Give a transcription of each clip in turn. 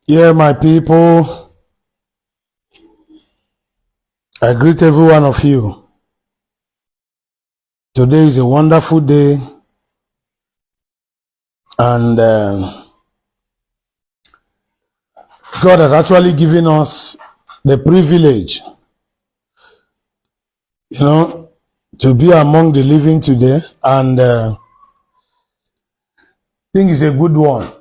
Yeah, my people, I greet every one of you. Today is a wonderful day, and God has actually given us the privilege, to be among the living today, and I think it's a good one.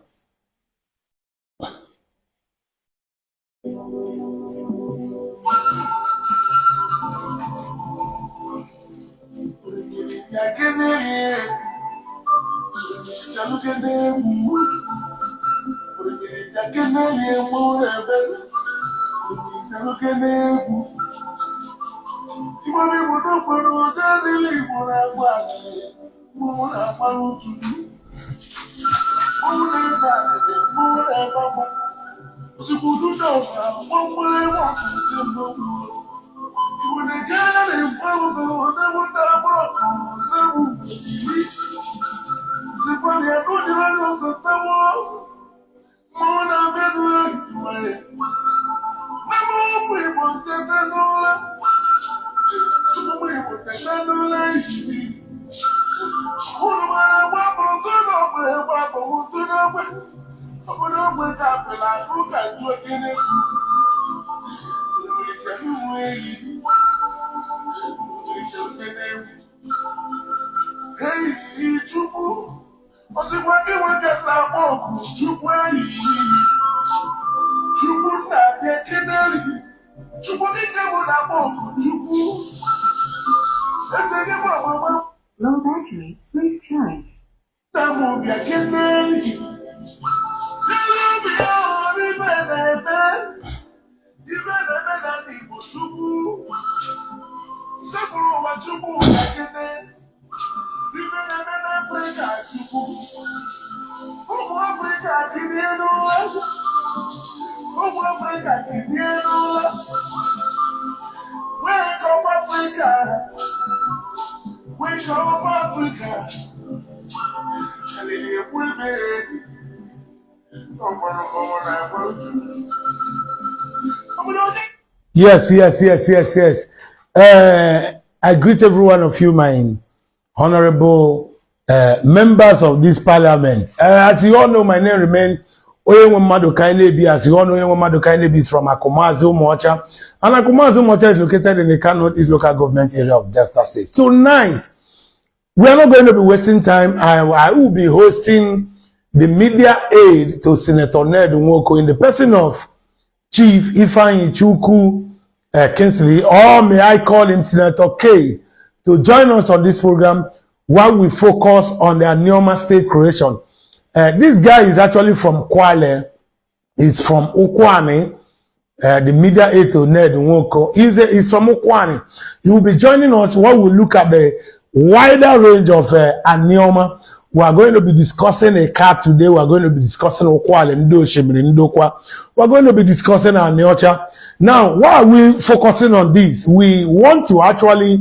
Low battery, please charge. Yes. I greet every one of you, my honorable members of this parliament. As you all know, my name remains Oyewamadu Kainebi. As you all know, Oyewamadu Kainebi is from Akumazu Mocha. And Akumazu Mocha is located in the Kano East local government area of Delta State. Tonight, we are not going to be wasting time. I will be hosting the media aid to Senator Ned Nwoko in the person of Chief Ifeanyi Chukwu Kingsley, or may I call him Senator K, to join us on this program while we focus on the Anioma state creation. This guy is actually from Kwale. He's from Ukwane. The media aid to Ned Nwoko. He's from Ukwane. He will be joining us while we look at the wider range of Anioma. We are going to be discussing a card today. We are going to be discussing Okwale, Ndo Shimiri, Ndokwa. We are going to be discussing Aniocha. Now, why are we focusing on this? We want to actually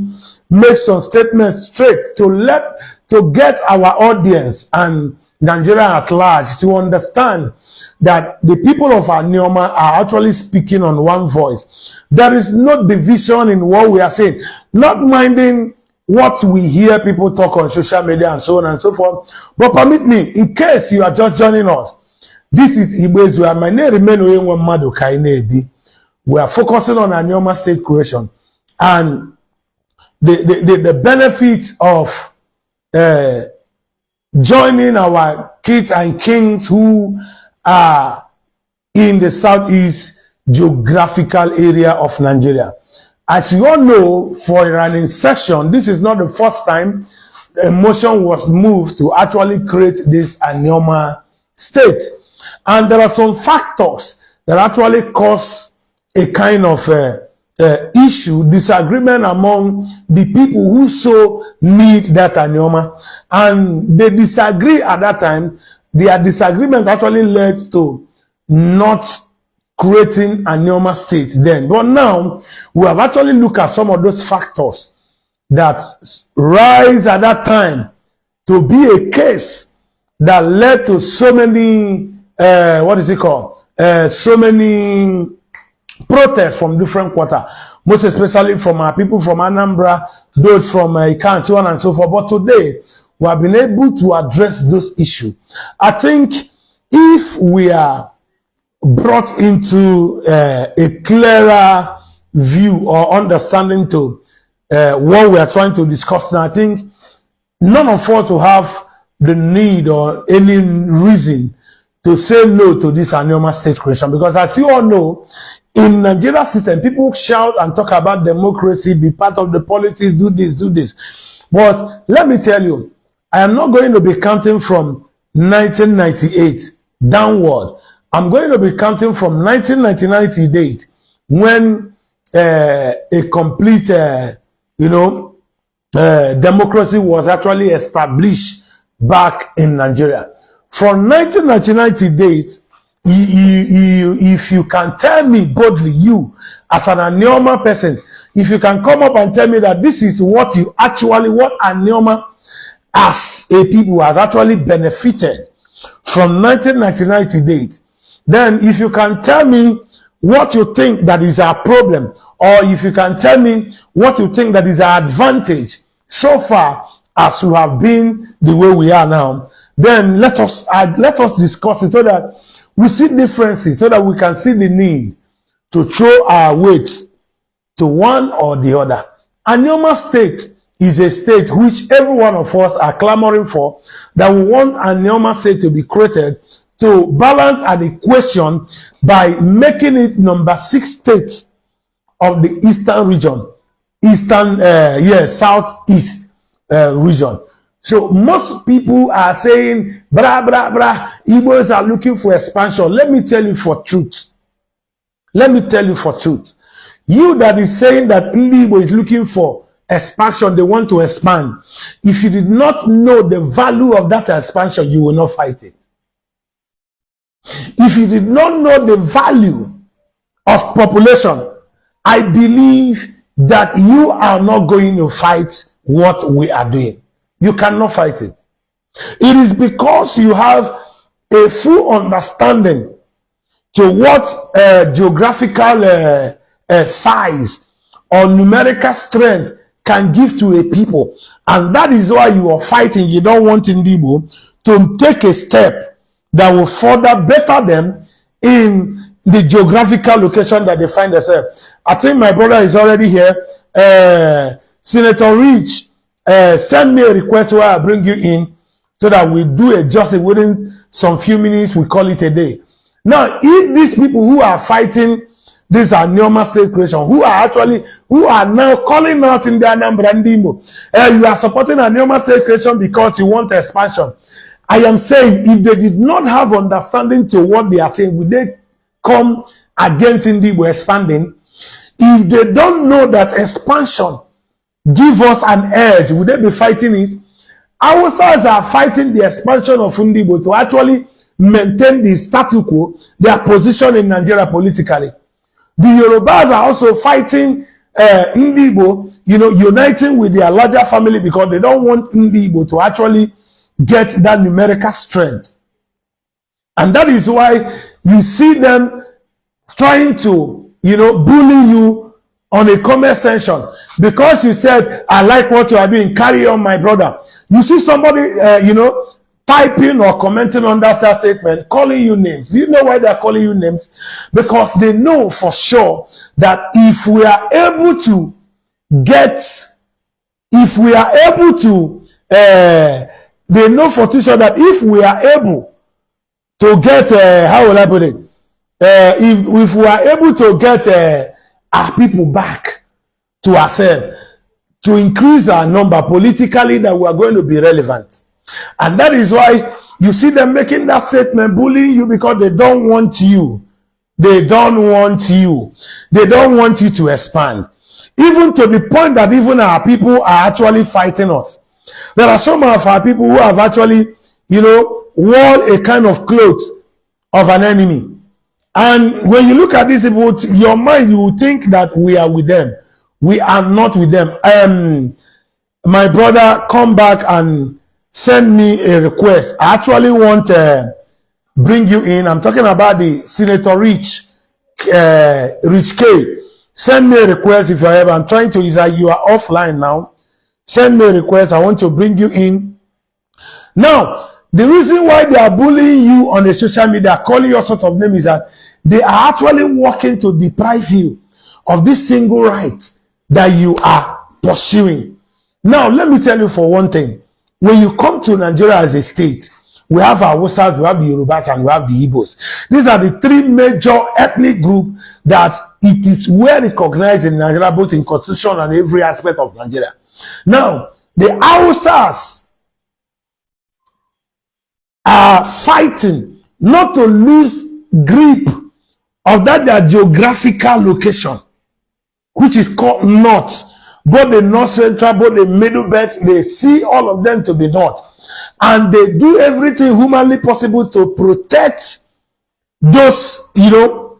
make some statements straight to get our audience and Nigeria at large to understand that the people of Anioma are actually speaking on one voice. There is no division in what we are saying. Not minding what we hear people talk on social media and so on and so forth. But permit me, in case you are just joining us, this is Igbezu. My name remains Oyewamadu Kainebi. We are focusing on Anioma state creation and the benefits of joining our kids and kings who are in the southeast geographical area of Nigeria. As you all know, for an insertion, this is not the first time a motion was moved to actually create this Anioma state. And there are some factors that actually cause a kind of issue, disagreement among the people who so need that Anioma. And they disagree at that time. Their disagreement actually led to not creating Anioma state then. But now, we have actually looked at some of those factors that rise at that time to be a case that led to so many, so many protests from different quarters, most especially from our people from Anambra, those from Ikan, so on and so forth. But today, we have been able to address those issues. I think if we are brought into a clearer view or understanding to what we are trying to discuss now, I think none of us will have the need or any reason to say no to this Anioma state creation, because as you all know, in Nigeria system, people shout and talk about democracy, be part of the politics, do this, do this. But let me tell you, I am not going to be counting from 1998 downward. I'm going to be counting from 1999 date when a complete, democracy was actually established back in Nigeria. From 1999 date, if you can tell me boldly, you as an Anioma person, if you can come up and tell me that this is what Anioma as a people has actually benefited from 1999 date, then if you can tell me what you think that is our problem, or if you can tell me what you think that is our advantage so far as we have been the way we are now, then let us discuss it so that we see differences, so that we can see the need to throw our weight to one or the other. Anioma state is a state which every one of us are clamoring for, that we want Anioma state to be created to balance an equation by making it number 6 state of the eastern region, southeast region. So most people are saying, Igbos are looking for expansion. Let me tell you for truth. You that is saying that Igbo is looking for expansion, they want to expand. If you did not know the value of that expansion, you will not fight it. If you did not know the value of population, I believe that you are not going to fight what we are doing. You cannot fight it. It is because you have a full understanding to what geographical size or numerical strength can give to a people. And that is why you are fighting. You don't want Igbo to take a step that will further better them in the geographical location that they find themselves. I think my brother is already here. Senator Rich, send me a request where I bring you in so that we do a justice within some few minutes. We call it a day. Now, if these people who are fighting this Anioma state creation, who are now calling out in the Anambra Ndimo, you are supporting Anioma state creation because you want expansion. I am saying, if they did not have understanding to what they are saying, would they come against Indigo expanding? If they don't know that expansion give us an edge, would they be fighting it? Ourselves are fighting the expansion of Ndibo to actually maintain the status quo, their position in Nigeria politically. The Yorubas are also fighting Ndibo, uniting with their larger family because they don't want Ndibo to actually get that numerical strength. And that is why you see them trying to, bully you on a comment section because you said, I like what you are doing, carry on, my brother. You see somebody, typing or commenting on that statement, calling you names. You know why they're calling you names? Because they know for sure that if we are able to they know for sure that if we are able to get, how will I put it? If we are able to get our people back to ourselves, to increase our number politically, that we are going to be relevant. And that is why you see them making that statement, bullying you, because they don't want you. They don't want you. They don't want you to expand. Even to the point that even our people are actually fighting us. There are some of our people who have actually, worn a kind of clothes of an enemy. And when you look at these people, your mind, you will think that we are with them. We are not with them. My brother, come back and send me a request. I actually want bring you in. I'm talking about the Senator Rich K. Send me a request if you're ever. I'm trying to use that. You are offline now. Send me a request. I want to bring you in. Now, the reason why they are bullying you on the social media, calling you all sort of name, is that they are actually working to deprive you of this single right that you are pursuing. Now, let me tell you for one thing. When you come to Nigeria as a state, we have our Hausas, we have the Yorubas, and we have the Igbos. These are the three major ethnic groups that it is well recognized in Nigeria, both in constitution and every aspect of Nigeria. Now, the Hausas are fighting not to lose grip of that their geographical location, which is called North. Both the North Central, both the Middle Belt, they see all of them to be North. And they do everything humanly possible to protect those, what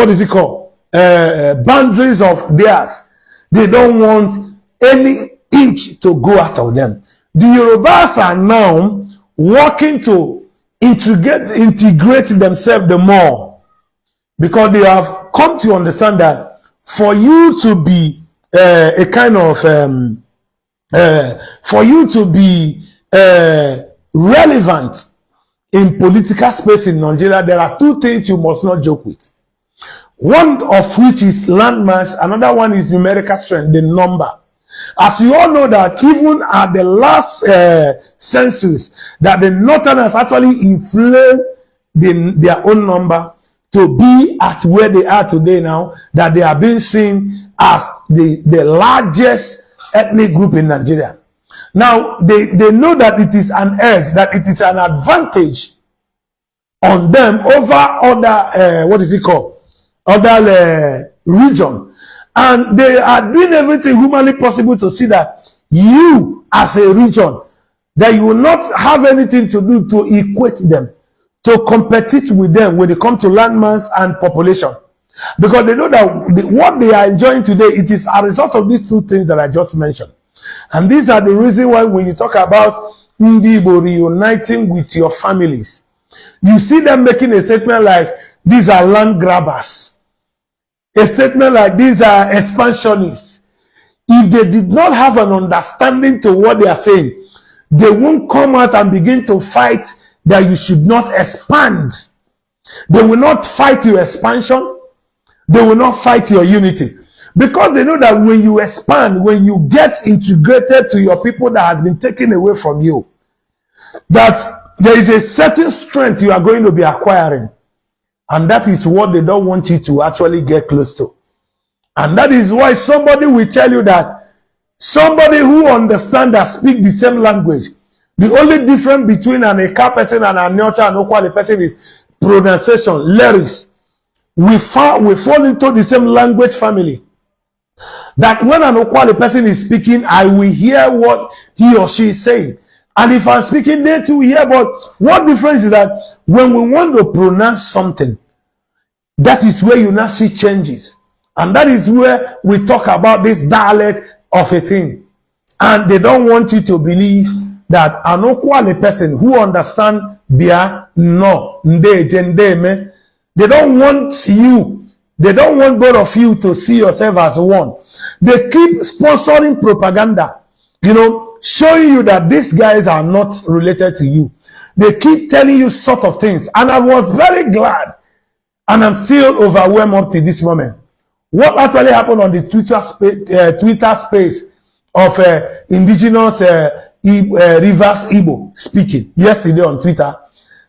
is it called? Boundaries of theirs. They don't want any inch to go out of them. The Yorubas are now working to integrate themselves the more, because they have come to understand that for you to be for you to be relevant in political space in Nigeria, there are two things you must not joke with. One of which is landmass, another one is numerical strength, the number. As you all know that even at the last census, that the Northerners actually inflated their own number to be at where they are today now, that they are being seen as the largest ethnic group in Nigeria. Now, they know that it is an edge, that it is an advantage on them over other, other region. And they are doing everything humanly possible to see that you, as a region, that you will not have anything to do to equate them, to compete with them when it comes to landmass and population. Because they know that what they are enjoying today, it is a result of these two things that I just mentioned. And these are the reason why when you talk about Ndibo reuniting with your families, you see them making a statement like, these are land grabbers. A statement like, these are expansionists. If they did not have an understanding to what they are saying, they won't come out and begin to fight that you should not expand. They will not fight your expansion. They will not fight your unity. Because they know that when you expand, when you get integrated to your people that has been taken away from you, that there is a certain strength you are going to be acquiring. And that is what they don't want you to actually get close to. And that is why somebody will tell you that somebody who understands that speak the same language, the only difference between an Eka person and an Anyocha and Okwale person is pronunciation, lyrics. We fall into the same language family. That when an Okwale person is speaking, I will hear what he or she is saying. And if I'm speaking, they too hear. But what difference is that when we want to pronounce something, that is where you now see changes. And that is where we talk about this dialect of a thing. And they don't want you to believe that an Okwale person who understands Bia, no, Nde, they don't want you. They don't want both of you to see yourself as one. They keep sponsoring propaganda, showing you that these guys are not related to you. They keep telling you sort of things. And I was very glad, and I'm still overwhelmed up to this moment. What actually happened on the Twitter space of indigenous Rivers Igbo speaking yesterday on Twitter.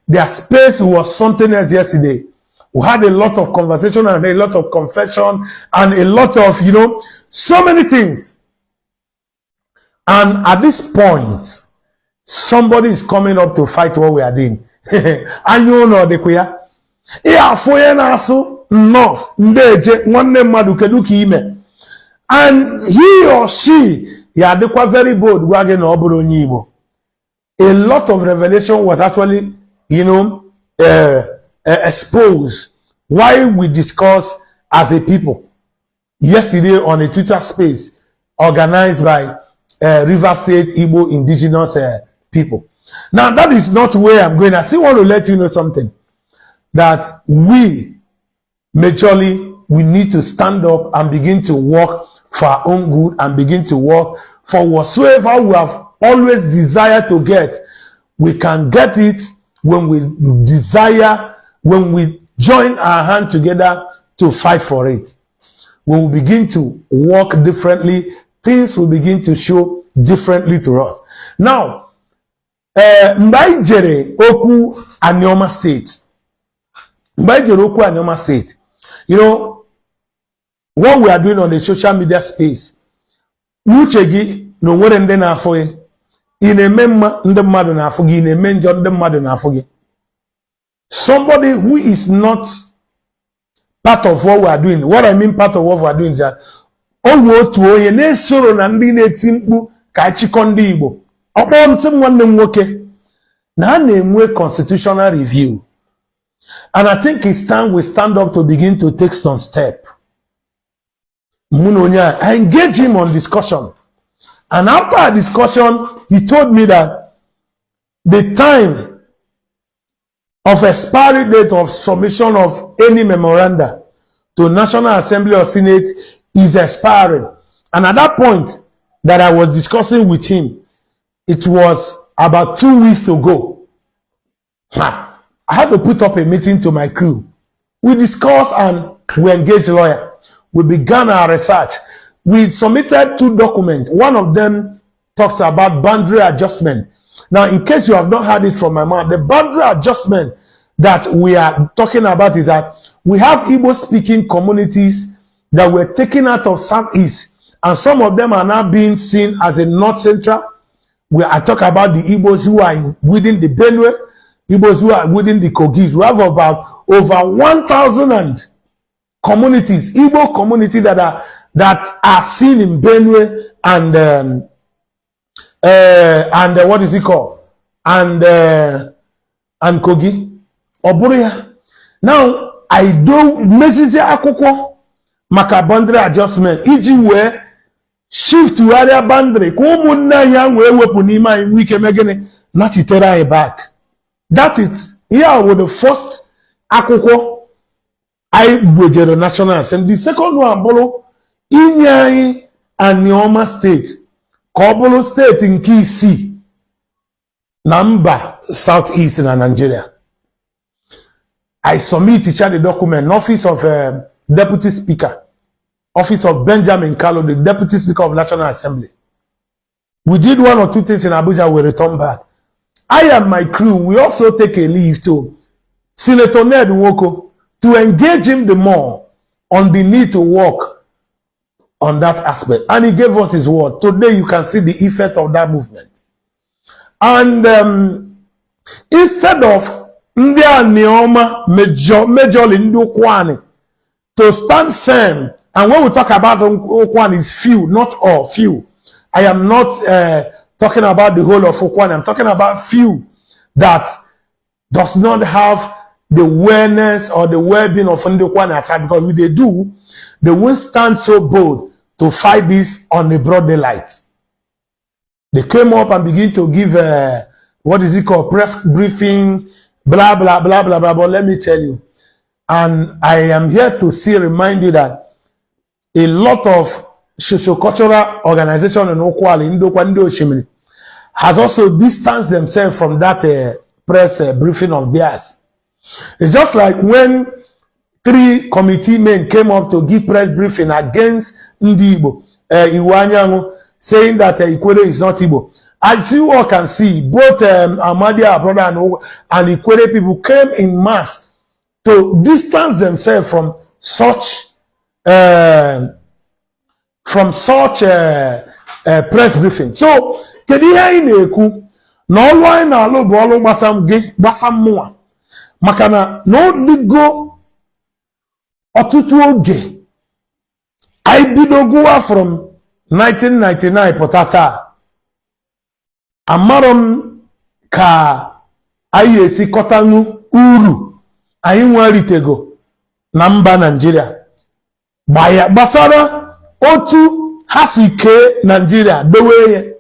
Their space was something else yesterday. We had a lot of conversation and a lot of confession and a lot of, so many things. And at this point, somebody is coming up to fight what we are doing. And you know the queer. And he or she, very bold. A lot of revelation was actually, exposed while we discuss as a people yesterday on a Twitter space organized by River State Igbo indigenous people. Now, that is not where I'm going. I still want to let you know something. That we, majorly, we need to stand up and begin to work for our own good and begin to work for whatsoever we have always desired to get. We can get it when we desire, when we join our hand together to fight for it. When we begin to work differently, things will begin to show differently to us. Now, Mbaijere Oku Anioma State. Mbaijere Oku Anioma State. You know, what we are doing on the social media space, Nuchegi, no where and then afoye, in a member, the mother na afogi, in a mention, the mother na afogi. Somebody who is not part of what we are doing. What I mean part of what we are doing is that owo to oye ne soro na ndi na-etimkpu ka chikondi Igbo. Okpo ntem nwanne m nwoke na na-enwe constitutional review. And I think it's time we stand up to begin to take some step. I engage him on discussion. And after a discussion, he told me that the time of expiry date of submission of any memoranda to National Assembly or Senate is expiring. And at that point that I was discussing with him, it was about 2 weeks to go. I had to put up a meeting to my crew. We discussed and we engaged a lawyer. We began our research. We submitted 2 documents. One of them talks about boundary adjustment. Now, in case you have not heard it from my mouth, the boundary adjustment that we are talking about is that we have Igbo-speaking communities that were taken out of Southeast, and some of them are now being seen as a North Central. Where I talk about the Igbos who are within the Benue, Igbos who are within the Kogis. We have about over 1,000 communities, Igbo community that are seen in Benue and what is it called? And Kogi. Oburia. Now, I do message akoko maka boundary adjustment. Iji we shift to area boundary. Kumunna yang we wepu nima in wike megene not itera back. That is here with the first akoko I wejero national assembly. The second one bolo Inyai Anioma State. Kobolo State in Kisi. Number Southeast in Nigeria. I submit the document, Office of Deputy Speaker, Office of Benjamin Carlo, the Deputy Speaker of National Assembly. We did 1 or 2 things in Abuja, we return back. I and my crew, we also take a leave to Senator Ned Nwoko to engage him the more on the need to work on that aspect. And he gave us his word. Today you can see the effect of that movement. And instead of Ndị Anioma majorly ndị Okwani to stand firm, and when we talk about Okwani, is few, not all, few. I am not talking about the whole of Okwani. I'm talking about few that does not have the awareness or the well-being of Ndị Okwani attack, because if they do, they won't stand so bold to fight this on the broad daylight. They came up and begin to give what is it called, press briefing, blah, blah, blah, blah, blah. But let me tell you, and I am here to still remind you that a lot of socio-cultural organizations in Okwali, Ndokwa, Oshimiri, has also distanced themselves from that press briefing of theirs. It's just like when 3 committee men came up to give press briefing against Ndibo, Iwanyangu, saying that Ikwere is not Igbo. As you all can see, both Amadia, brother, and Ikwere people came in mass to distance themselves from such press briefing. So, kediya ineku na olu na alo bo olu gbasam muwa makana no digo otutu oge I bidoguwa from 1999 potata amarom ka ayi esi kotanu uru ayi nwaritego na mba Nigeria gbasara otu ha si kee Nigeria doweye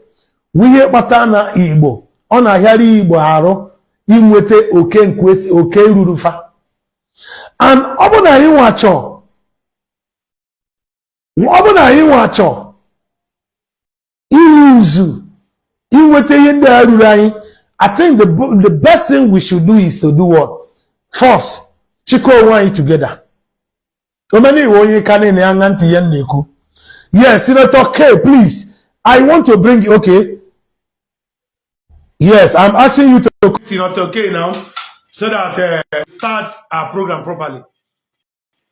wihe kpata na Igbo ọ na-ahịara Igbo arụ inweta oke ruru fa. And ọ bụ na anyị nwachọ iruzu inweta ihe ndị a ruru anyị. I think the best thing we should do is to do what? First, chiko onwe anyị together. Omeni iwe onye ka na-anya ntị ya na-ekwu. Yes, Senator K, please. I want to bring you, okay. Yes, I'm asking you to Senator K now so that start our program properly.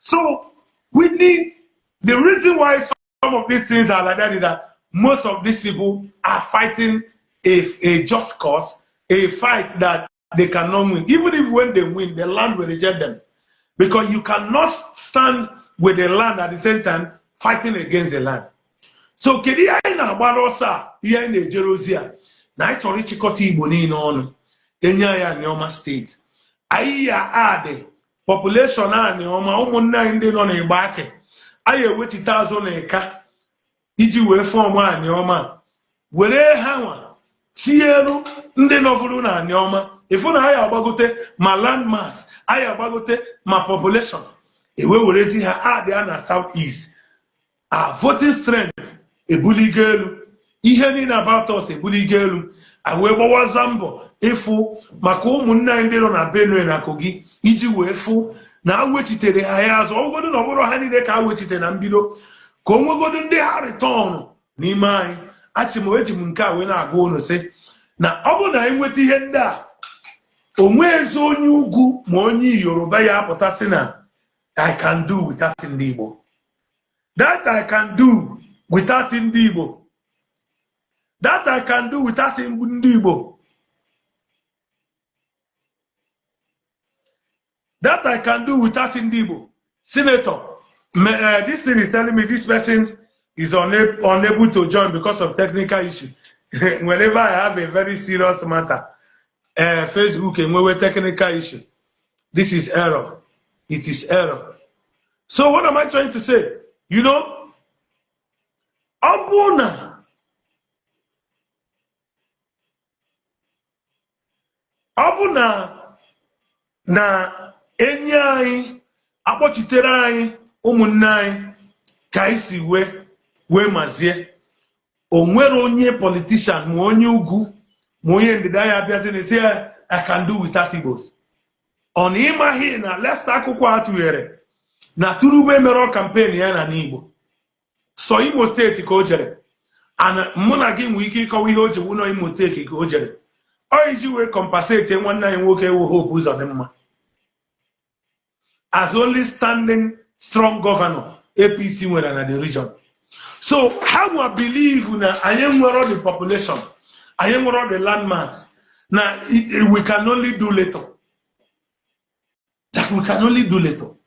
So we need, the reason why some of these things are like that is that most of these people are fighting a just cause, a fight that they cannot win. Even if when they win, the land will reject them. Because you cannot stand with the land at the same time fighting against the land. So kedi anyị na-agbara ọsọ a ihe anyị na-ejere ozi a na anyị chọrọ ịchịkọta Igbo niile ọnụ enye anyị Anioma steeti. Anyị ya adị population Anioma ụmụnne anyị ndị nọ n'Igbo akị anyị ewechite azụ na ịka iji wee fọọmụ Anioma were ha nwa tinyelu ndị nọvụrụ na Anioma ịfụ na anyị agbagote ma land mass anyị agbagote ma population ewe werezi ha adị na south east. Our voting strength ebuligo elu, ihe niile about us ebuligo elu. Wee gbawaza mbọ ịfụ maka ụmụnne anyị ndị nọ na Benue na Kogi iji wee fụ na awechitere ha ya azụ ọgwụgodo na ọbụrụ ha niile ka awechitere na mbido ka o nwegodo ndị ha return n'ime anyị. Eji m nke a wee na-agwa unu sị na ọ bụ na anyị nweta ihe ndị a onwe ezi onye ugwu ma onye Yoruba ya apụta sị na I can do without ndị Igbo. That I can do without ndị Igbo. That I can do without ndị Igbo. That I can do without ndị Igbo. Senator, this thing is telling me this person is unable to join because of technical issue. Whenever I have a very serious matter, Facebook and we technical issue. This is error. It is error. So what am I trying to say? You know, Abuna na enyi anyị akpọchitere anyị ụmụnne anyị ka anyị si wee mazie. O nwere onye politician ma onye ugwu ma onye ndịda ya abịazi na say I can do without Igbos. On ịmaghị na lesta akwụkwọ atụghere na Turube mere campaign ya na n'Igbo. So Imo steeti ka o jere. And mụ na gị nwee ike ịkọwa ihe o ji wụ Imo steeti ka o jere. Ọ iji wee compensate nwanne anyị nwoke ewu Hope Uzodimma as only standing strong governor APC nwere na the region. So how we believe na anyị nwere the population, anyị nwere the landmass, na we can only do little. That we can only do little.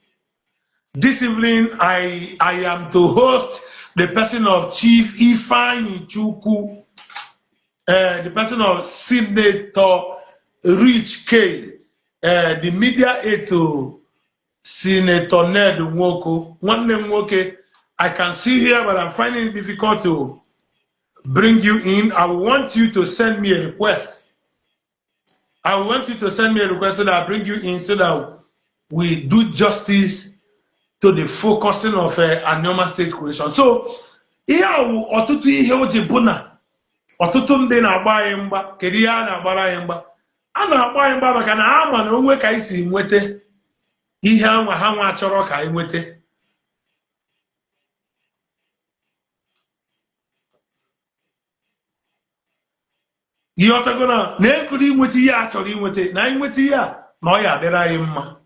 This evening I am to host the person of Chief Ifeanyi Chukwu, the person of Senator Rich K, the media aide to Senator Ned Nwoko. One name Nwoke, I can see here, but I'm finding it difficult to bring you in. I want you to send me a request. I want you to send me a request so that I bring you in so that we do justice to the focusing of Anioma state creation. So, here ọtụtụ ihe o ji bụ na ọtụtụ ndị na-agba anyị mgba. Kedu ihe a na-agbara anyị mgba? A na-agba anyị mgba maka na ha ma na onwe ka anyị si nweta ihe anwa ha nwa chọrọ ka anyị nweta. Ihe ọtago na-ekiri inweta ihe a chọrọ inweta na anyị nweta ihe a na ọ ya adịrị anyị mma.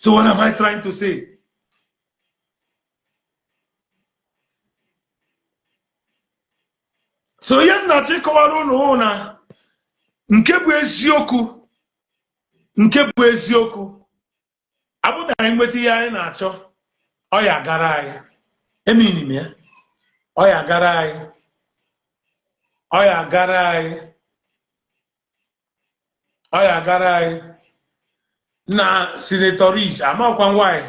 So what am I trying to say? So ihe na-achọ ịkọwara unu na nke bụ eziokwu abụ na anyị nweta ihe anyị na-achọ ọ ya gara anyị. Eminim ya ọ ya gara anyị. Ọ ya gara anyị. Ọ ya gara anyị. Na Senator Rich, I'm not one why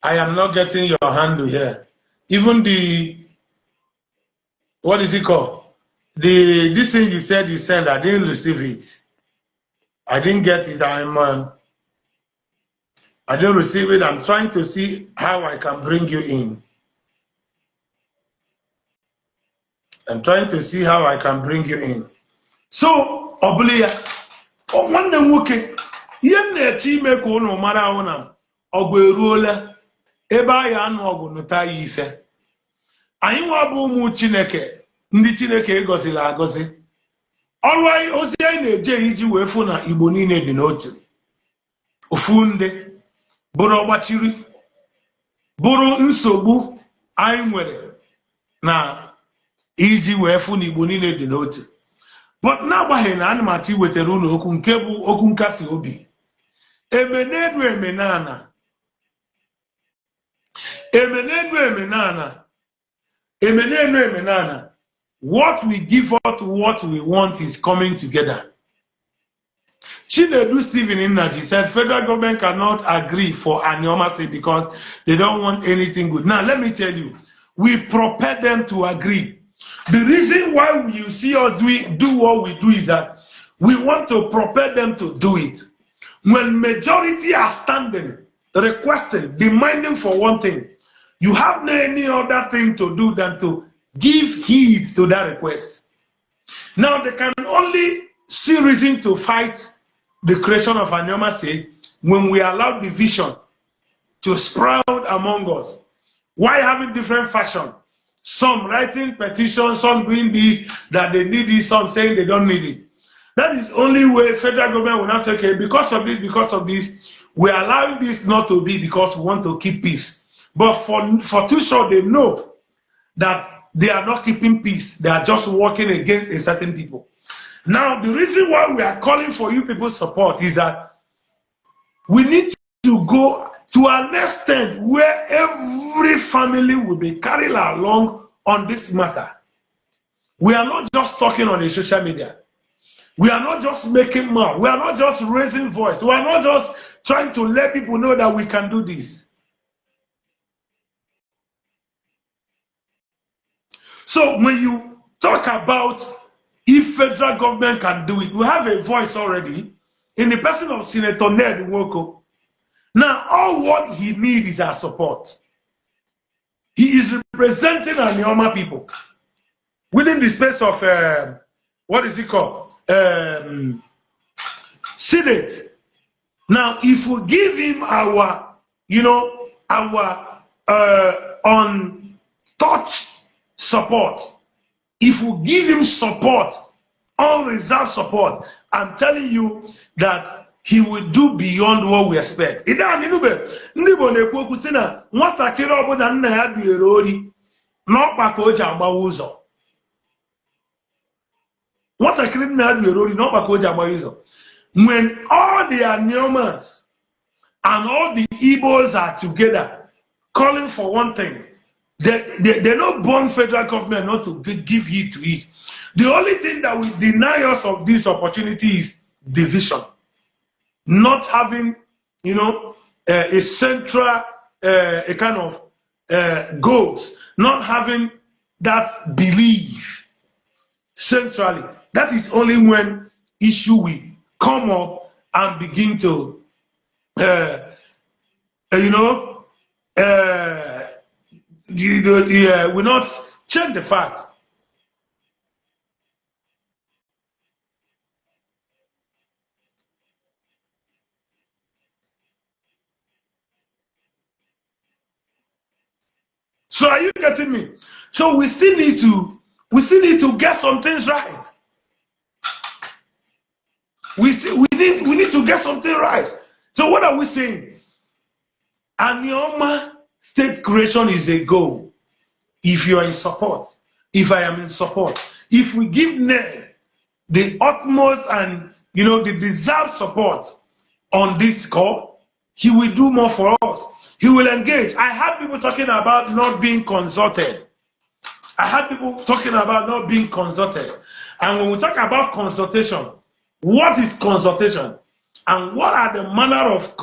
I am not getting your handle here. Even the, what is it called? this thing you said you sent, I didn't receive it. I didn't get it. I didn't receive it. I'm trying to see how I can bring you in. I'm trying to see how I can bring you in. So, Obulia, one nwoke, ihe na-eche ime ka unu mara ahụ na ọgụ eruola ebe anyị anụ ọgụ nụta ya ife. Anyị nwa bụ ụmụ Chineke, ndị Chineke gọziri agọzi. Ọrụ anyị ozi anyị na-eje iji wee fụ na Igbo niile dị n'otu. Ofu ndị bụrụ ọgbachiri, bụrụ nsogbu anyị nwere na iji wee fụ na Igbo niile dị n'otu. But n'agbanyeghị na ana m achọ iwetara unu okwu nke bụ okwu nkasi obi. Emenenu emenana. Emenenu emenana. Emenenu emenana. What we give out to what we want is coming together. Chinedu Stephen Inaji said federal government cannot agree for Anioma state because they don't want anything good. Now let me tell you, we prepare them to agree. The reason why you see us do what we do is that we want to prepare them to do it. When majority are standing, requesting, demanding for one thing, you have no any other thing to do than to give heed to that request. Now they can only see reason to fight the creation of Anioma state when we allow division to sprout among us. Why having different faction? Some writing petitions, some doing this, that they need it, some saying they don't need it. That is only way federal government will not say, okay, because of this, we're allowing this not to be because we want to keep peace. But for too sure, they know that they are not keeping peace. They are just working against a certain people. Now, the reason why we are calling for you people's support is that we need to go to an extent where every family will be carried along on this matter. We are not just talking on the social media. We are not just making mouth. We are not just raising voice. We are not just trying to let people know that we can do this. So when you talk about if federal government can do it, we have a voice already in the person of Senator Ned Nwoko. Now, all what he needs is our support. He is representing Anioma people within the space of, what is it called? Senate. Now, if we give him our, untouched support, if we give him support, unreserved support, I'm telling you that he will do beyond what we expect. Ida ninube ndibo na-ekwu okwu sị na nwatakịrị ọbụla nna ya dịrị ori n'ọkpa ka o ji agbawa ụzọ. Nwatakịrị nna ya dịrị ori n'ọkpa ka o ji agbawa ụzọ. When all the Aniomas and all the Igbos are together calling for one thing, they're not born federal government not to give heed to it. The only thing that will deny us of this opportunity is division. Not having, a central, a kind of goals, not having that belief centrally. That is only when issue will come up and begin to, will not check the fact. So are you getting me? So we still need to get some things right. We need to get something right. So what are we saying? Anioma state creation is a goal. If you are in support, if I am in support, if we give Ned the utmost and the deserved support on this call, he will do more for us. He will engage. I had people talking about not being consulted. And when we talk about consultation, what is consultation? And what are the manner of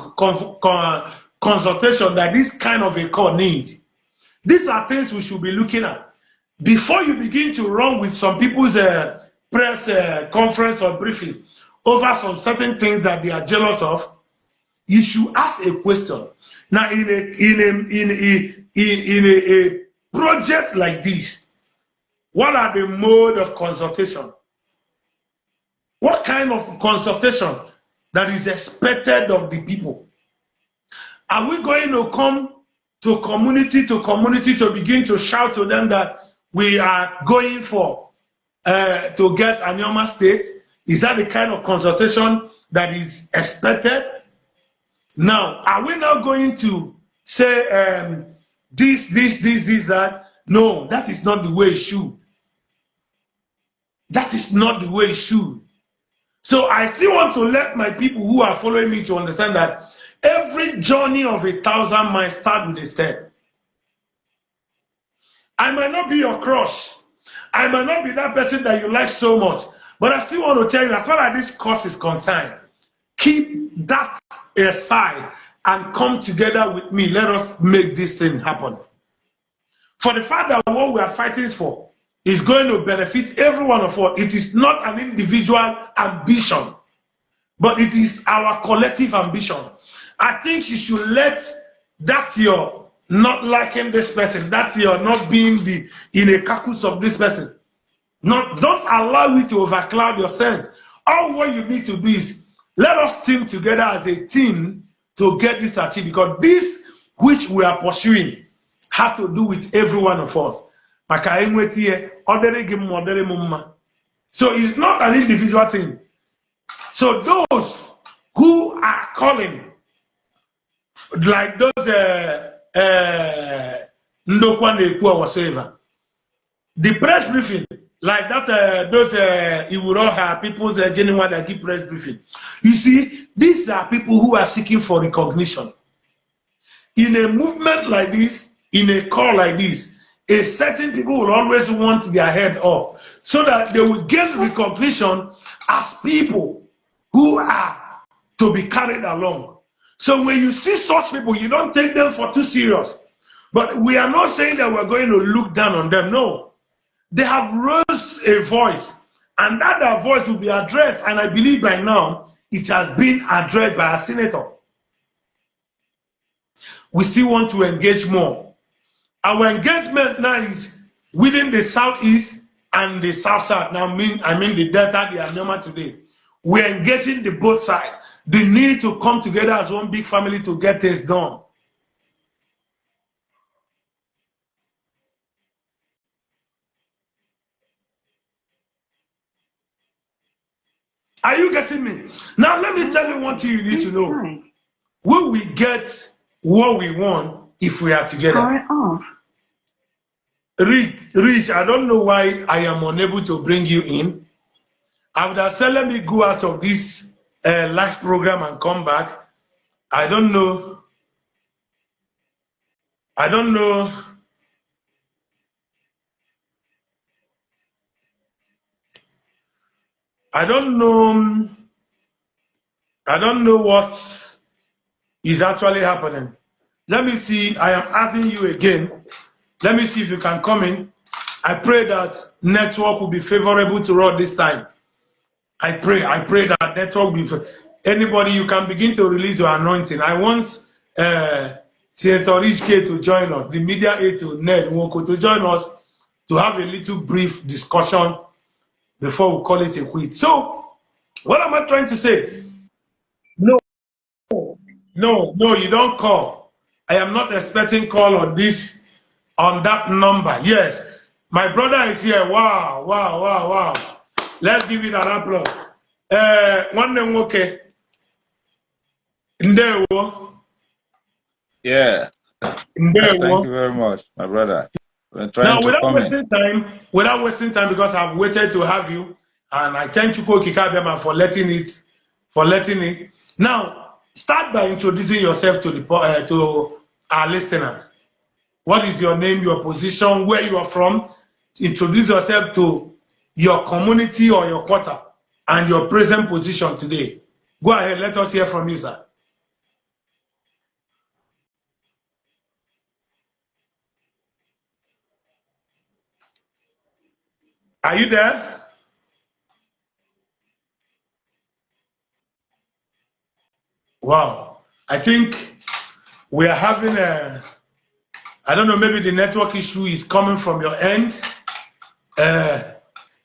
consultation that this kind of a call needs? These are things we should be looking at. before you begin to run with some people's press conference or briefing over some certain things that they are jealous of, you should ask a question. Now, in a project like this, what are the mode of consultation? What kind of consultation that is expected of the people? Are we going to come to community to begin to shout to them that we are going for to get Anioma State? Is that the kind of consultation that is expected? Now, are we now going to say this, that? No, that is not the way it should. That is not the way it should. So I still want to let my people who are following me to understand that every journey of 1,000 miles starts with a step. I might not be your crush. I might not be that person that you like so much. But I still want to tell you, as far as this course is concerned, keep that aside and come together with me. Let us make this thing happen. For the fact that what we are fighting for is going to benefit every one of us. It is not an individual ambition, but it is our collective ambition. I think you should let that you're not liking this person, that you're not being in a caucus of this person. Don't allow it to overcloud your sense. All what you need to do is let us team together as a team to get this achieved, because this which we are pursuing has to do with every one of us. So it's not an individual thing. So those who are calling, like those Ndokwane or whatever, the press briefing, like that, those you will all have people getting one that give press briefing. You see, these are people who are seeking for recognition. In a movement like this, in a call like this, a certain people will always want their head up so that they will get recognition as people who are to be carried along. So when you see such people, you don't take them for too serious. But we are not saying that we're going to look down on them. No. They have raised a voice, and that voice will be addressed. And I believe by now it has been addressed by a senator. We still want to engage more. Our engagement now is within the southeast and the south. Now, I mean the Delta, the Anioma today. We're engaging the both sides. The need to come together as one big family to get this done. Are you getting me? Now, let me tell you one thing you need to know. Will we get what we want if we are together? Power off. Rich, I don't know why I am unable to bring you in. I would have said, let me go out of this live program and come back. I don't know. I don't know. I don't know. I don't know what is actually happening. Let me see. I am adding you again. Let me see if you can come in. I pray that network will be favorable to us this time. I pray that network will be favorable. Anybody, you can begin to release your anointing. I want Senator Rich K to join us, the media aide to Ned Nwoko to join us to have a little brief discussion before we call it a quit. So, what am I trying to say? No, you don't call. I am not expecting call on this, on that number. Yes, my brother is here. Wow. Let's give it an applause. One name, okay. Ndewo. Yeah. Thank you very much, my brother. Now, without wasting time, because I've waited to have you, and I thank you, Kikabema, for letting it. Now, start by introducing yourself to our listeners. What is your name, your position, where you are from? Introduce yourself to your community or your quarter and your present position today. Go ahead, let us hear from you, sir. Are you there? Wow. I think we are having I don't know, maybe the network issue is coming from your end.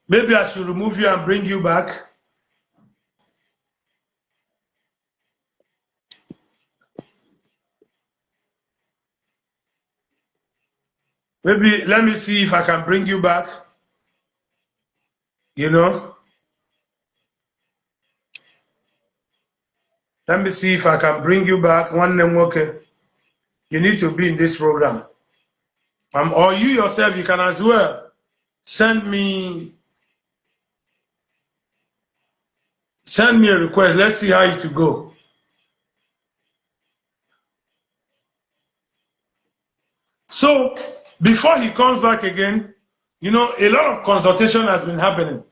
Maybe I should remove you and bring you back. Maybe let me see if I can bring you back. You know, let me see if I can bring you back. One name, okay. You need to be in this program. Or you yourself, you can as well send me a request. Let's see how it will go. So before he comes back again, you know, a lot of consultation has been happening.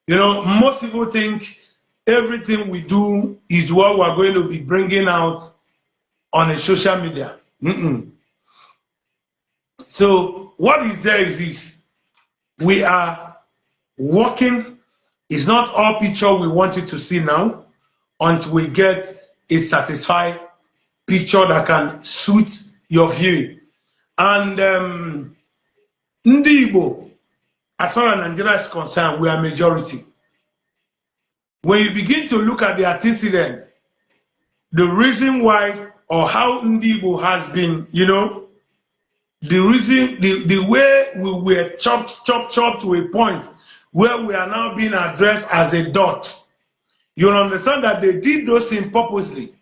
You know, most people think everything we do is what we're going to be bringing out on a social media. So what is there is this. We are working. It's not all picture we want you to see now until we get a satisfied picture that can suit your view. And Ndi Igbo, as far as Nigeria is concerned, we are majority. When you begin to look at the antecedent, the reason why or how Ndi Igbo has been, you know, the reason, the way we were chopped to a point where we are now being addressed as a dot. You'll understand that they did those things purposely.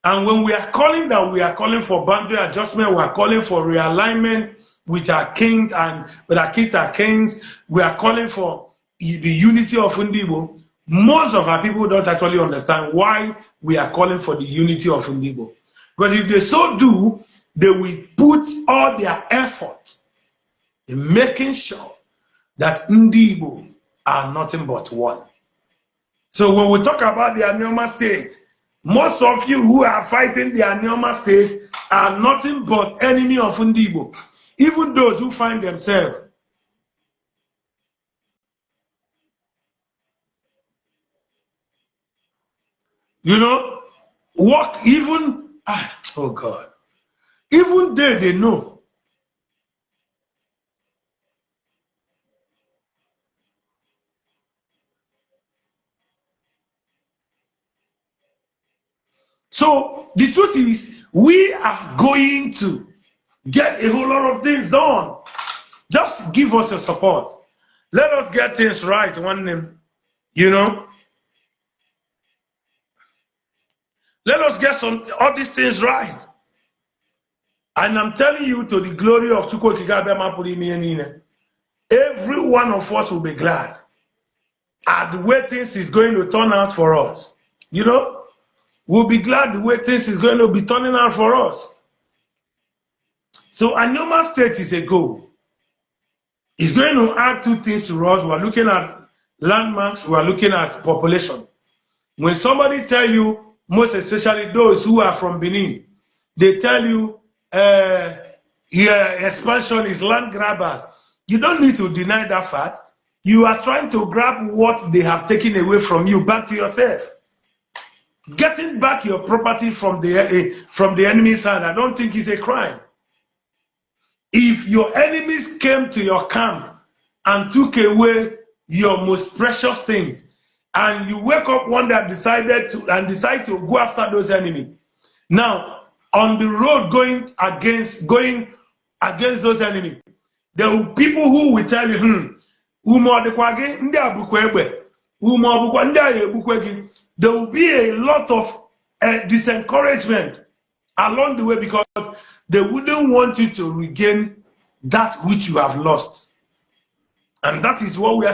And when we are calling that, we are calling for boundary adjustment, we are calling for realignment with our kings and with our kids, our kings. We are calling for the unity of Ndi Igbo. Most of our people don't actually understand why we are calling for the unity of Ndi Igbo. Because if they so do, they will put all their effort in making sure that Ndi Igbo are nothing but one. So when we talk about the Anioma state, most of you who are fighting the Anioma state are nothing but enemy of Ndi Igbo. Even those who find themselves you know, work even, oh God, even they know. So the truth is, we are going to get a whole lot of things done. Just give us your support. Let us get things right one name, you know. Let us get all these things right. And I'm telling you, to the glory of Chukwu Okike, every one of us will be glad at the way things is going to turn out for us. You know, we'll be glad the way things is going to be turning out for us. So Anioma state is a goal. It's going to add two things to us. We're looking at landmarks, we're looking at population. When somebody tell you, most especially those who are from Benin, they tell you expansion is land grabbers. You don't need to deny that fact. You are trying to grab what they have taken away from you back to yourself. Getting back your property from the enemy's hand, I don't think is a crime. If your enemies came to your camp and took away your most precious things, and you wake up one day decide to go after those enemies, now on the road going against those enemies, there will be people who will tell you, there will be a lot of disencouragement along the way, because they wouldn't want you to regain that which you have lost. And that is what we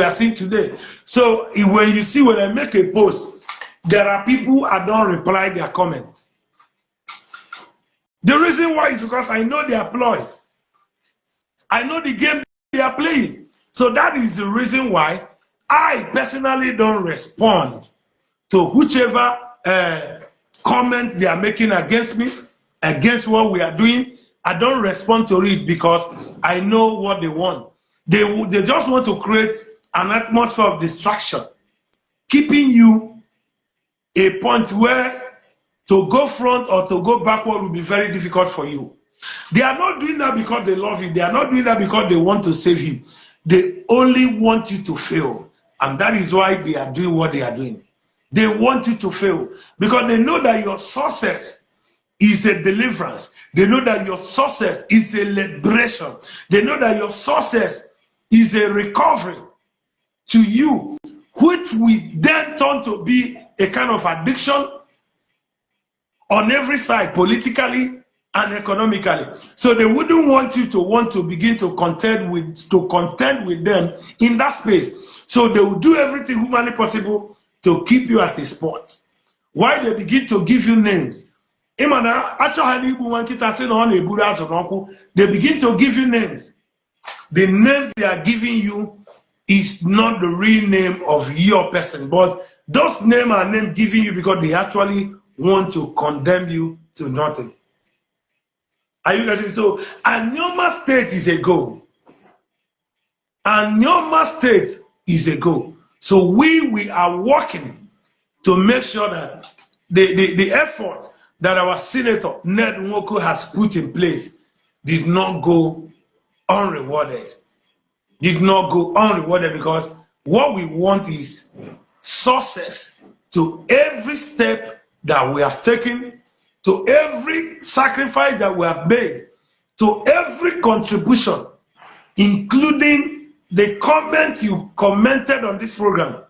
are seeing today. So when you see, when I make a post, there are people I don't reply their comments. The reason why is because I know they are ploy. I know the game they are playing. So that is the reason why I personally don't respond to whichever comments they are making against me, against what we are doing. I don't respond to it because I know what they want. They just want to create an atmosphere of distraction, keeping you a point where to go front or to go backward will be very difficult for you. They are not doing that because they love you. They are not doing that because they want to save you. They only want you to fail. And that is why they are doing what they are doing. They want you to fail because they know that your success is a deliverance. They know that your success is a liberation. They know that your success is a recovery to you, which will then turn to be a kind of addiction on every side, politically and economically. So they wouldn't want you to want to begin to contend with them in that space. So they will do everything humanly possible to keep you at a spot. Why they begin to give you names. They begin to give you names. The names they are giving you is not the real name of your person, but those names are names given you because they actually want to condemn you to nothing. Are you getting it? So Anioma state is a goal. Anioma state is a goal. So we are working to make sure that the effort that our Senator Ned Nwoko has put in place did not go unrewarded. Did not go unrewarded because what we want is success to every step that we have taken, to every sacrifice that we have made, to every contribution, including the comment you commented on this program.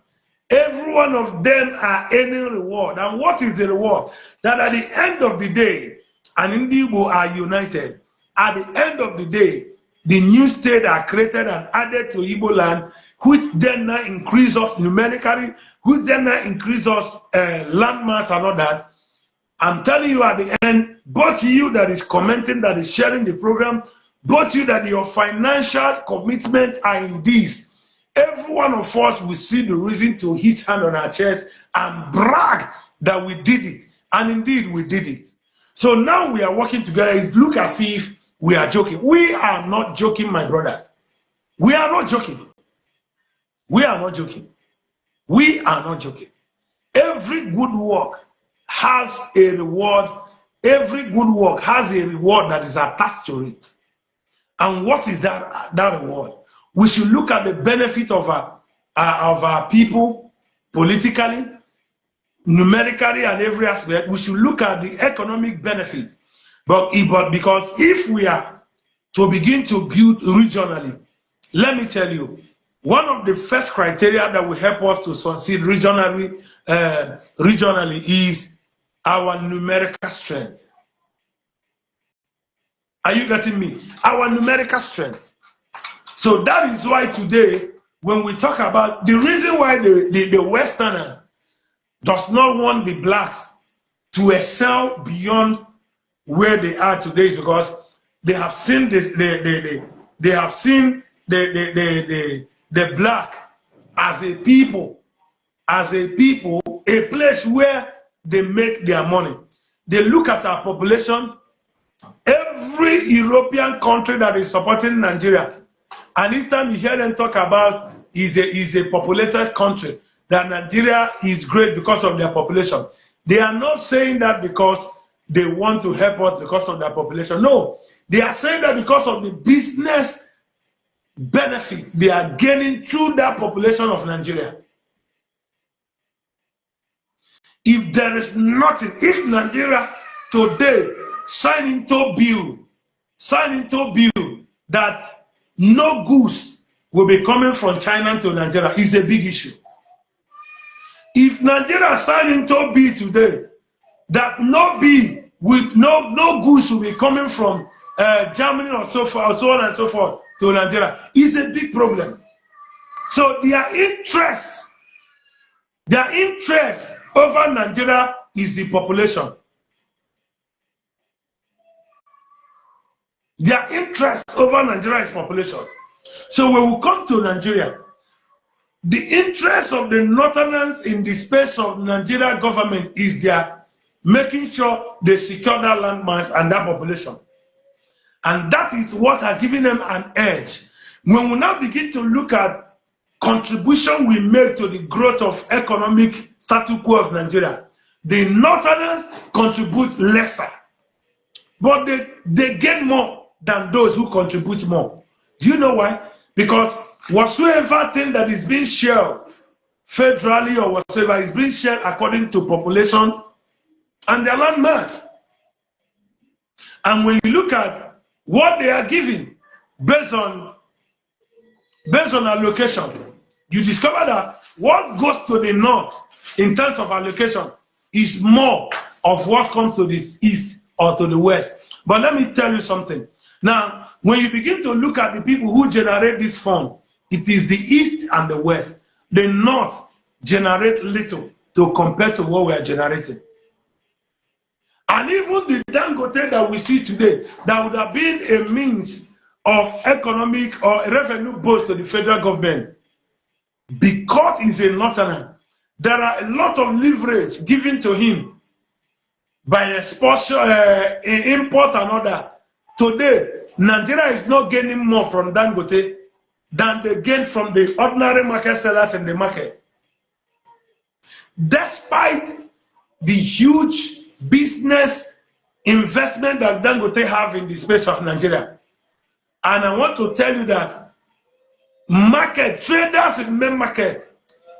Every one of them are earning reward. And what is the reward? That at the end of the day, and Igbo are united. At the end of the day, the new state are created and added to Igbo land, which then now increase us numerically, which then now increase us landmass and all that. I'm telling you at the end, both you that is commenting, that is sharing the program, both you that your financial commitment are in this, every one of us will see the reason to hit hand on our chest and brag that we did it. And indeed, we did it. So now we are working together. It look as if we are joking. We are not joking, my brothers. We are not joking. We are not joking. We are not joking. Every good work has a reward. Every good work has a reward that is attached to it. And what is that reward? We should look at the benefit of our people politically, numerically, and every aspect. We should look at the economic benefits. But because if we are to begin to build regionally, let me tell you, one of the first criteria that will help us to succeed regionally is our numerical strength. Are you getting me? Our numerical strength. So that is why today, when we talk about the reason why the Westerner does not want the blacks to excel beyond where they are today is because they have seen this. They have seen the black as a people, a place where they make their money. They look at our population. Every European country that is supporting Nigeria, and each time you hear them talk about is a populated country, that Nigeria is great because of their population. They are not saying that because they want to help us because of their population. No, they are saying that because of the business benefit they are gaining through that population of Nigeria. If there is nothing, if Nigeria today sign into bill that no goods will be coming from China to Nigeria, is a big issue. If Nigeria sign into bill today that no goods will be coming from Germany or so on and so forth to Nigeria, is a big problem. So their interest over Nigeria is the population. Their interest over Nigeria is population. So when we come to Nigeria, the interest of the Northerners in the space of Nigeria government is their making sure they secure that landmass and that population. And that is what has given them an edge. When we now begin to look at contribution we make to the growth of economic status quo of Nigeria, the Northerners contribute lesser, but they get more than those who contribute more. Do you know why? Because whatsoever thing that is being shared federally or whatsoever is being shared according to population and their land mass. And when you look at what they are giving based on allocation, you discover that what goes to the north in terms of allocation is more of what comes to the east or to the west. But let me tell you something. Now, when you begin to look at the people who generate this fund, it is the east and the west. The north generate little to compare to what we are generating. And even the Dangote that we see today, that would have been a means of economic or revenue boost to the federal government, because he's a northerner, there are a lot of leverage given to him by exposure, import and other. Today, Nigeria is not gaining more from Dangote than they gain from the ordinary market sellers in the market. Despite the huge business investment that Dangote have in the space of Nigeria. And I want to tell you that market traders in the main market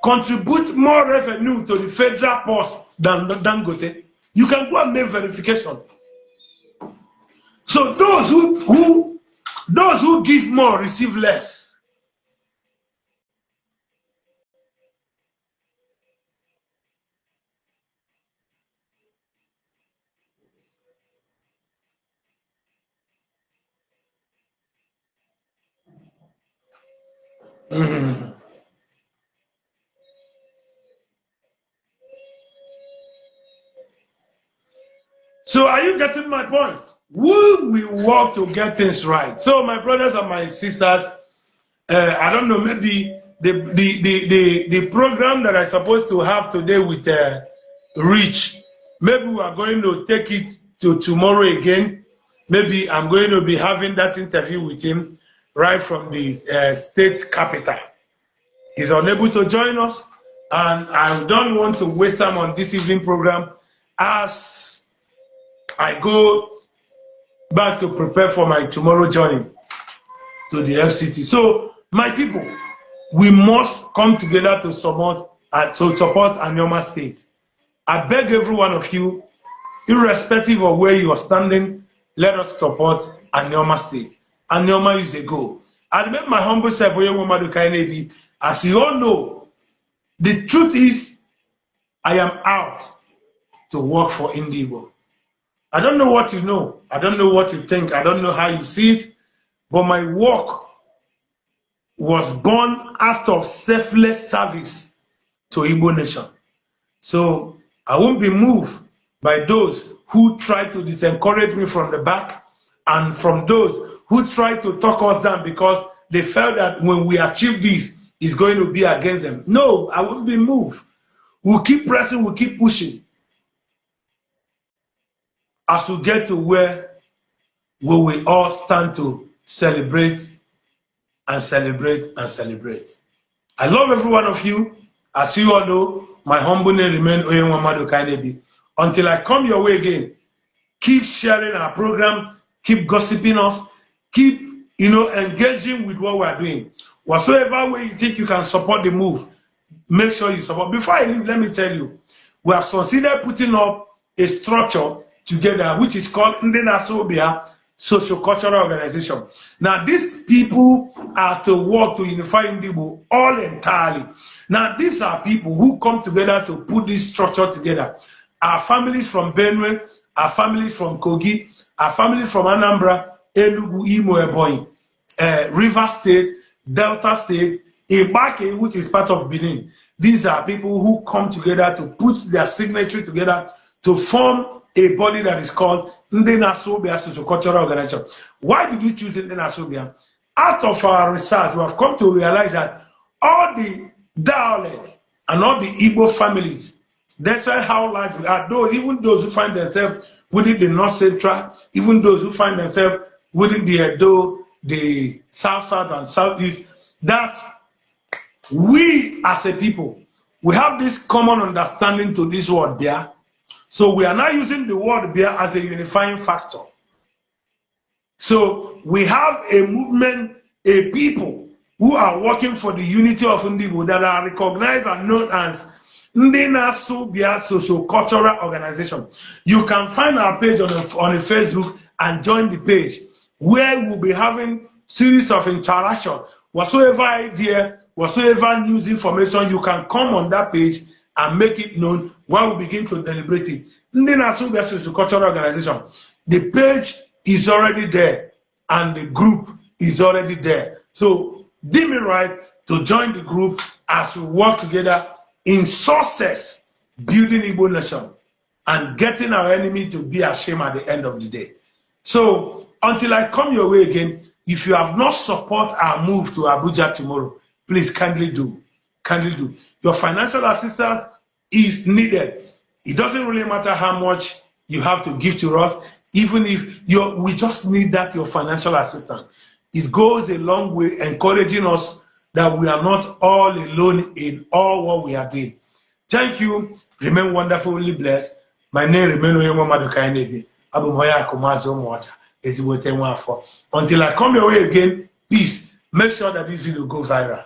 contribute more revenue to the federal purse than Dangote. You can go and make verification. So those who give more receive less. So are you getting my point? We will work to get things right. So my brothers and my sisters, I don't know, maybe the program that I'm supposed to have today with Rich, maybe we are going to take it to tomorrow again. Maybe I'm going to be having that interview with him right from the state capital. He's unable to join us, and I don't want to waste time on this evening program as I go back to prepare for my tomorrow journey to the FCT. So, my people, we must come together to support Anioma State. I beg every one of you, irrespective of where you are standing, let us support Anioma State. Anioma is a goal. I remember my humble self, as you all know, the truth is, I am out to work for Indigo. I don't know what you know. I don't know what you think. I don't know how you see it. But my work was born out of selfless service to Igbo nation. So I won't be moved by those who try to disencourage me from the back and from those who try to talk us down because they felt that when we achieve this, it's going to be against them. No, I won't be moved. We'll keep pressing, we'll keep pushing. As we get to where we will all stand to celebrate and celebrate and celebrate. I love every one of you. As you all know, my humble name remains Oyenwamado Kainebi. Until I come your way again, keep sharing our program, keep gossiping us, keep engaging with what we are doing. Whatsoever way you think you can support the move, make sure you support. Before I leave, let me tell you, we have considered putting up a structure together, which is called Ndenasobia Socio-Cultural Organization. Now, these people are to work to unify Indigo all entirely. Now, these are people who come together to put this structure together. Our families from Benue, our families from Kogi, our families from Anambra, Enugu, Imo, Ebonyi, River State, Delta State, Ibake, which is part of Benin. These are people who come together to put their signature together to form a body that is called Ndenasobia Socio-Cultural Organization. Why did we choose Ndenasobia? Out of our research, we have come to realize that all the dialects and all the Igbo families, despite how large we are, even those who find themselves within the North Central, even those who find themselves within the Edo, the South and Southeast, that we as a people, we have this common understanding to this word beer. So we are now using the word beer as a unifying factor. So we have a movement, a people who are working for the unity of Ndibo that are recognized and known as Ndina Subia Social Cultural Organization. You can find our page on a Facebook and join the page where we'll be having series of interaction. Whatsoever idea, whatsoever news information, you can come on that page and make it known while we begin to deliberate it. Ndina Subia Social Cultural Organization. The page is already there and the group is already there. So deem it right to join the group as we work together in success, building Igbo nation and getting our enemy to be ashamed at the end of the day. So until I come your way again, if you have not support our move to Abuja tomorrow, please kindly do. Kindly do. Your financial assistance is needed. It doesn't really matter how much you have to give to us, even if we just need that your financial assistance. It goes a long way encouraging us that we are not all alone in all what we are doing. Thank you. Remain wonderfully blessed. My name remains Anioma. Until I come your way again, please make sure that this video goes viral.